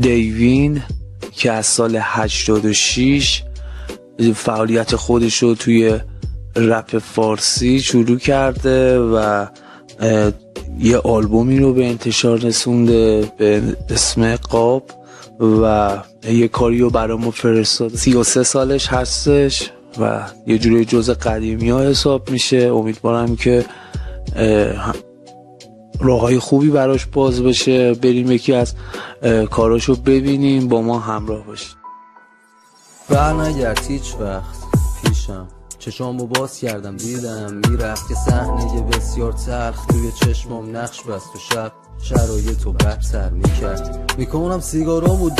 دیوین که از سال 86 فعالیت خودش رو توی رپ فارسی شروع کرده و یه آلبومی رو به انتشار رسونده به اسم قاب و یه کاری رو برامو فرستاد. 33 سالش هستش و یه جوری جزء قدیمی ها حساب میشه. امیدوارم که راههای خوبی براش باز بشه، بریم یکی از کاراشو ببینیم، با ما همراه باشید. برنگرد هیچ وقت پیشم، چشامو باز کردم دیدم میرفت که صحنه بسیار تلخ توی چشمام نقش بست و شب شرایطو بدتر میکرد. میکنم سیگارامو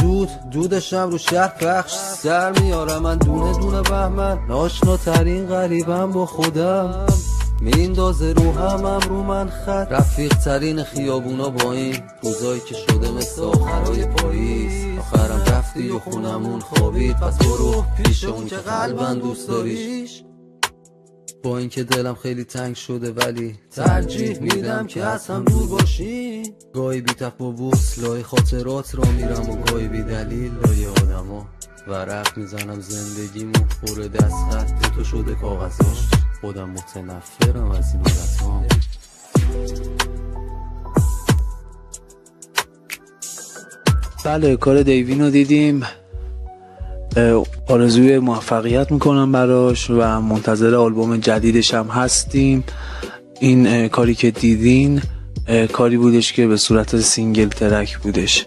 دودشم رو شهر پخش، سر میارم من دونه دونه بهمن، ناشناترین غریبم با خودم، میندازه رو همم رو من خط، رفیق ترین خیابونا با این روزایی که شده مثل آخرای پاییز، آخرم رفتی و خونمون خوابید، پس برو پیش اون که قلبن دوست داریش. با اینکه دلم خیلی تنگ شده ولی ترجیح میدم که از هم دور باشی. گاهی بی تفاوت لای خاطرات را میرم و گاهی بی دلیل لای آدما ورق میزنم، زندگیمو پر دست خط تو شده کاغذاش، خودم متنفرم از این حالتام. بله، کار دیوین رو دیدیم، آرزوی موفقیت میکنم براش و منتظر آلبوم جدیدش هم هستیم. این کاری که دیدین کاری بودش که به صورت سینگل ترک بودش.